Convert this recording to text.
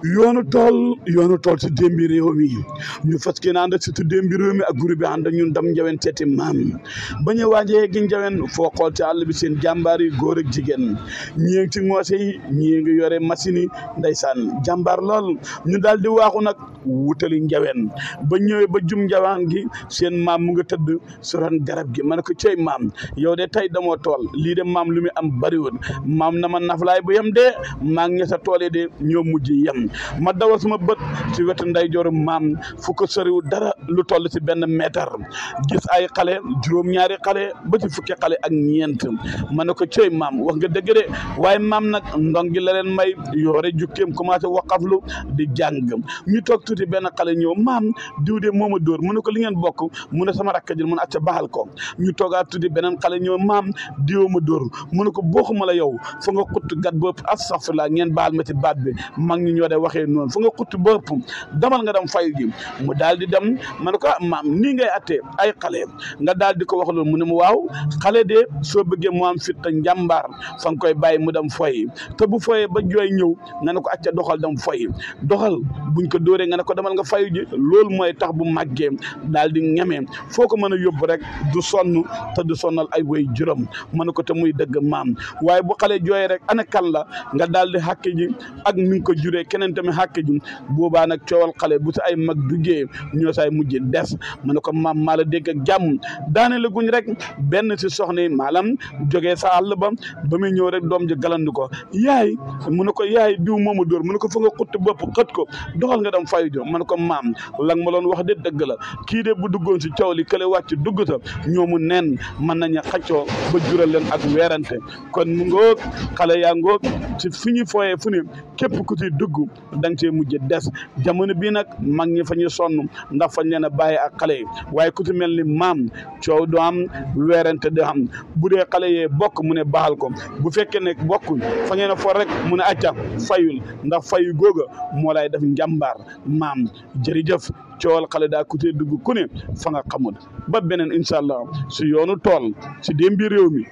yoonu tool si démbi réew mi ñu fas yéene ànd ak surtout démbi réew mi ak groupe bi ànd ak ñun dam njawen seeti maam ba ñu waajee gi njawen foo xool ci àll bi seen jàmbaar yi góor ak jigéen ñii ngi ci ngoose yi ñii ngi yore machine yi ndeysaan jàmbaar lool ñu daal di waaxu nag wutali njawen ba ñëwee ba jum njawaan gi seen maam mu nga tëdd su ron garab gi ma ne ko cey maam yow de tey damoo tool lii de maam lu mu am bariwul maam na ma naflaay bu yem de maa ngi sa tool yi de ñoo mujj yem ma dawal sama bët ci wetu ndeyjooru maam fu ko soriwul dara lu toll ci benn mètre gis ay xale juróom-ñaari xale ba ci fukki xale ak ñeent ma ne ko cey maam wax nga dëgg de waaye maam nag ndong gi la leen may yoore jukkeem commencé waqaflu di jàng ñu toog tuuti benn xale ñëw maam diw de mooma dóor mu ne ko li ngeen bokk mu ne sama rakk ji mu ne acca baxal ko ñu toogaat tuuti beneen xale ñëw maam diw ma dóor mu ne ko booxuma la yow fa nga xutt gat bopp astaghfirullah ngeen baal ma ci baat bi mag ñi ñoo de waxee noonu fu nga xutti bopp damal nga dem fay ji mu daal di dem ma ne ko maam nii ngay attee ay xale nga daal di ko wax loolu mu ne mu waaw xale de soo bëggee mu am fit te njàmbaar fa nga koy bàyyi mu dem foyi te bu foyee ba jooy ñëw nga ne ko acca doxal dem foyi doxal buñ ko dóoree nga ne ko demal nga fayu ji loolu mooy tax bu màggee daal di ñemee foo ko mën a yóbbu rek du sonn te du sonnal ay way juróom ma ne ko te muy dëgg maam waaye bu xale jooyee rek ana kan la nga daal di xàkk ji ak ni nga ko juree keneen tamit xàkk ji boobaa nag coowal xale bu si ay mag duggee ñoo saay mujj des ma ne ko maam maa la dégg ak jàmm daane la guñ rek benn si soxna yi maanaam jógee sa àll ba muy ñëw rek doom ji galandu ko yaay mu ne ko yaay diw moomu dóor mu ne ko fa nga xutti bopp xët ko doxal nga dem fayu jo ma ne ko maam la nga ma doon wax de dëgg la kii de bu duggoon si coow li kële wàcc dugg sa ñoomu nen mën nañu xaccoo ba jural leen ak weerante kon mu ngoog xale yaa ngoog ci fi ñu fooyee fu ne képp ku ci dugg da nga cee mujj des jamono bii nag mag ñi fa ñu sonn ndax fañ leen a bàyyi ak xale yi waaye ku ci mel ni maam coow du am weerante du am bu dee xale yee bokk mu ne baaxal ko bu fekkee ne bokkuñ fa ngeen a for rek mu ne acca fayul ndax fayu googa moo lay def njàmbaar maam jërëjëf coowal xale daa ku ci dugg ku ne fa nga xamul ba beneen incha allah si yoonu tool si démbi réew mi